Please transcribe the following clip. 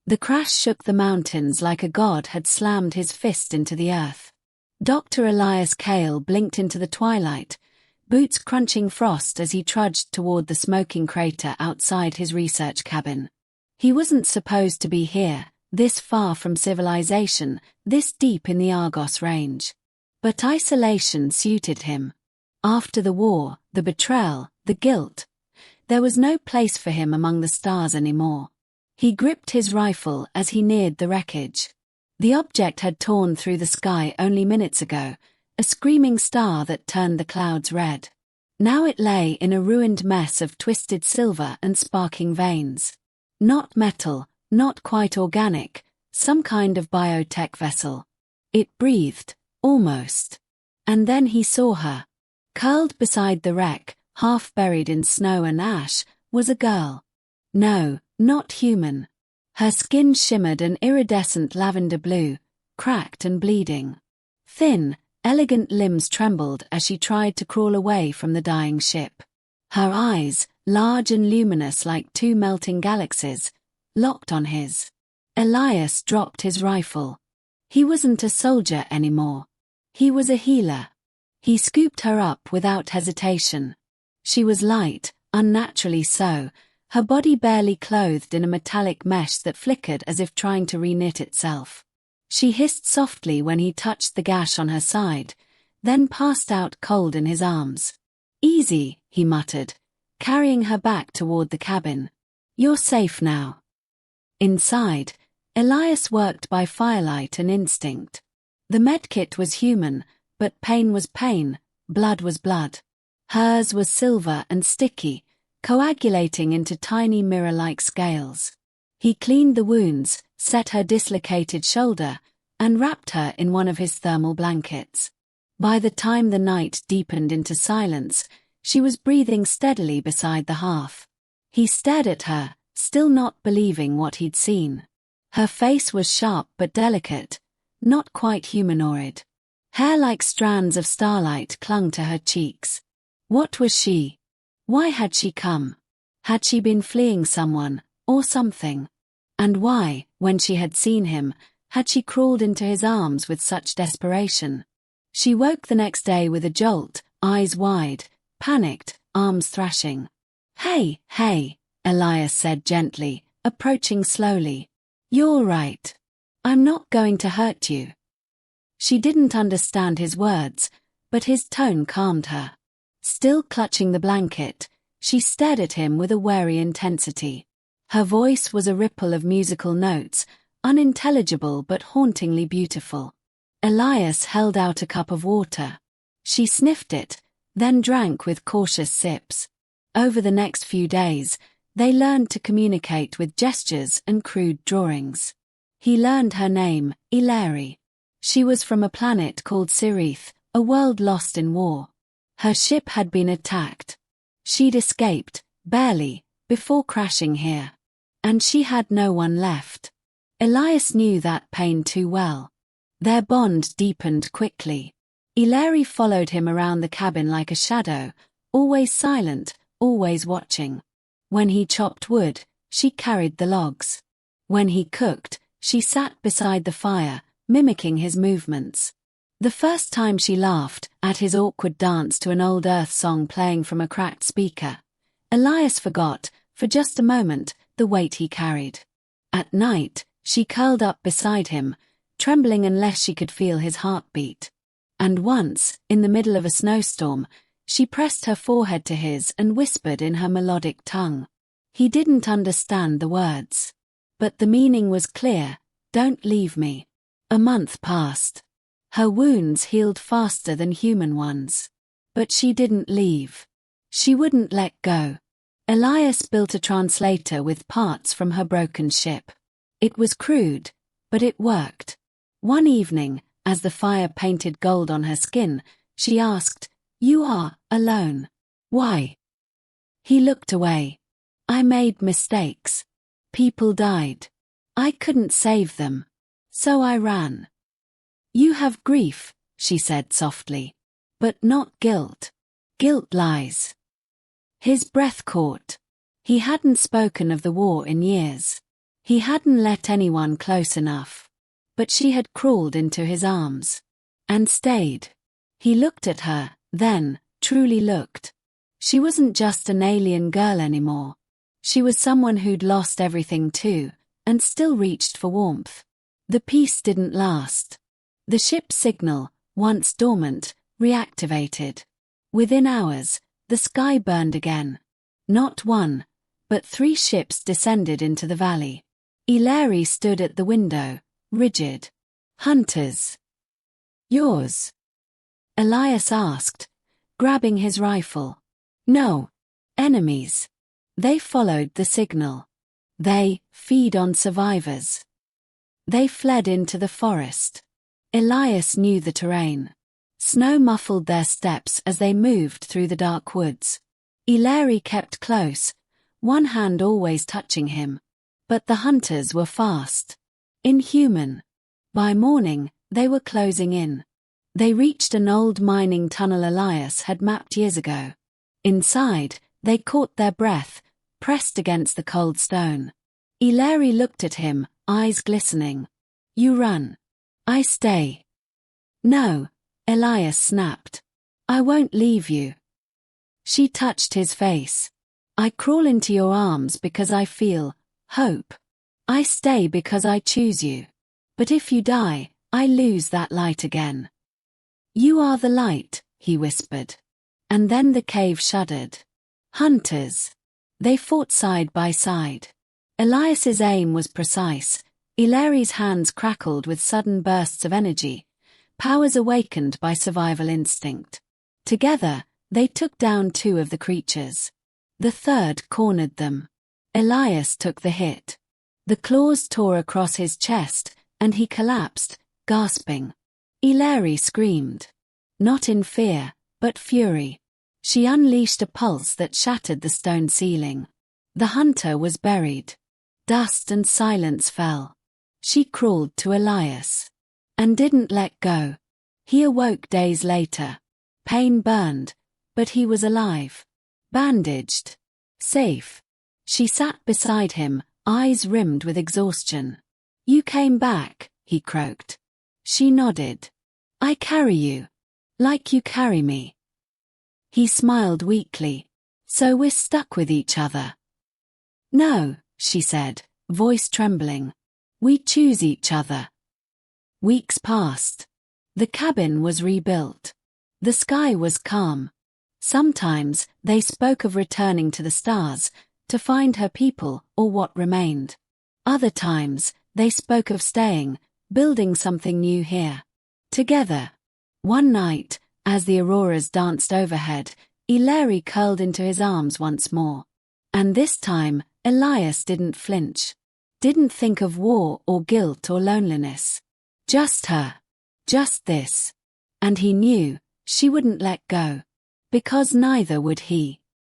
The crash shook the mountains like a god had slammed his fist into the earth. Dr. Elias Cale blinked into the twilight, boots crunching frost as he trudged toward the smoking crater outside his research cabin. He wasn't supposed to be here, this far from civilization, this deep in the Argos range. But isolation suited him. After the war, the betrayal, the guilt, there was no place for him among the stars anymore. He gripped his rifle as he neared the wreckage. The object had torn through the sky only minutes ago, a screaming star that turned the clouds red. Now it lay in a ruined mess of twisted silver and sparking veins. Not metal, not quite organic, some kind of biotech vessel. It breathed, almost. And then he saw her. Curled beside the wreck, half buried in snow and ash, was a girl. No, not human. Her skin shimmered an iridescent lavender blue, cracked and bleeding. Thin, elegant limbs trembled as she tried to crawl away from the dying ship. Her eyes, large and luminous like two melting galaxies, locked on his. Elias dropped his rifle. He wasn't a soldier anymore. He was a healer. He scooped her up without hesitation. She was light, unnaturally so, her body barely clothed in a metallic mesh that flickered as if trying to reknit itself. She hissed softly when he touched the gash on her side, then passed out cold in his arms. "Easy," he muttered, carrying her back toward the cabin. "You're safe now." Inside, Elias worked by firelight and instinct. The medkit was human, but pain was pain, blood was blood. Hers was silver and sticky, coagulating into tiny mirror-like scales. He cleaned the wounds, set her dislocated shoulder, and wrapped her in one of his thermal blankets. By the time the night deepened into silence, she was breathing steadily beside the hearth. He stared at her, still not believing what he'd seen. Her face was sharp but delicate, not quite humanoid. Hair like strands of starlight clung to her cheeks. What was she? Why had she come? Had she been fleeing someone, or something? And why, when she had seen him, had she crawled into his arms with such desperation? She woke the next day with a jolt, eyes wide, panicked, arms thrashing. "Hey, hey," Elias said gently, approaching slowly. "You're right. I'm not going to hurt you." She didn't understand his words, but his tone calmed her. Still clutching the blanket, she stared at him with a wary intensity. Her voice was a ripple of musical notes, unintelligible but hauntingly beautiful. Elias held out a cup of water. She sniffed it, then drank with cautious sips. Over the next few days, they learned to communicate with gestures and crude drawings. He learned her name, Ilari. She was from a planet called Sirith, a world lost in war. Her ship had been attacked. She'd escaped, barely, before crashing here. And she had no one left. Elias knew that pain too well. Their bond deepened quickly. Ilari followed him around the cabin like a shadow, always silent, always watching. When he chopped wood, she carried the logs. When he cooked, she sat beside the fire, mimicking his movements. The first time she laughed at his awkward dance to an old Earth song playing from a cracked speaker, Elias forgot, for just a moment, the weight he carried. At night, she curled up beside him, trembling unless she could feel his heartbeat. And once, in the middle of a snowstorm, she pressed her forehead to his and whispered in her melodic tongue. He didn't understand the words. But the meaning was clear: "Don't leave me." A month passed. Her wounds healed faster than human ones. But she didn't leave. She wouldn't let go. Elias built a translator with parts from her broken ship. It was crude, but it worked. One evening, as the fire painted gold on her skin, she asked, "You are alone. Why?" He looked away. "I made mistakes. People died. I couldn't save them. So I ran." "You have grief," she said softly. "But not guilt. Guilt lies." His breath caught. He hadn't spoken of the war in years. He hadn't let anyone close enough. But she had crawled into his arms. And stayed. He looked at her, then, truly looked. She wasn't just an alien girl anymore. She was someone who'd lost everything too, and still reached for warmth. The peace didn't last. The ship's signal, once dormant, reactivated. Within hours, the sky burned again. Not one, but 3 ships descended into the valley. Illyri stood at the window, rigid. "Hunters." "Yours?" Elias asked, grabbing his rifle. "No. Enemies. They followed the signal. They feed on survivors. They fled into the forest." Elias knew the terrain. Snow muffled their steps as they moved through the dark woods. Illyri kept close, one hand always touching him. But the hunters were fast. Inhuman. By morning, they were closing in. They reached an old mining tunnel Elias had mapped years ago. Inside, they caught their breath, pressed against the cold stone. Illyri looked at him, eyes glistening. "You run. I stay." "No," Elias snapped. "I won't leave you." She touched his face. "I crawl into your arms because I feel hope. I stay because I choose you. But if you die, I lose that light again." "You are the light," he whispered. And then the cave shuddered. Hunters. They fought side by side. Elias's aim was precise. Illyri's hands crackled with sudden bursts of energy, powers awakened by survival instinct. Together, they took down 2 of the creatures. The third cornered them. Elias took the hit. The claws tore across his chest, and he collapsed, gasping. Illyri screamed. Not in fear, but fury. She unleashed a pulse that shattered the stone ceiling. The hunter was buried. Dust and silence fell. She crawled to Elias. And didn't let go. He awoke days later. Pain burned, but he was alive. Bandaged. Safe. She sat beside him, eyes rimmed with exhaustion. "You came back," he croaked. She nodded. "I carry you. Like you carry me." He smiled weakly. "So we're stuck with each other." "No," she said, voice trembling. "We choose each other." Weeks passed. The cabin was rebuilt. The sky was calm. Sometimes they spoke of returning to the stars, to find her people or what remained. Other times, they spoke of staying, building something new here. Together. One night, as the auroras danced overhead, Illyri curled into his arms once more. And this time, Elias didn't flinch. Didn't think of war or guilt or loneliness. Just her. Just this. And he knew, she wouldn't let go. Because neither would he.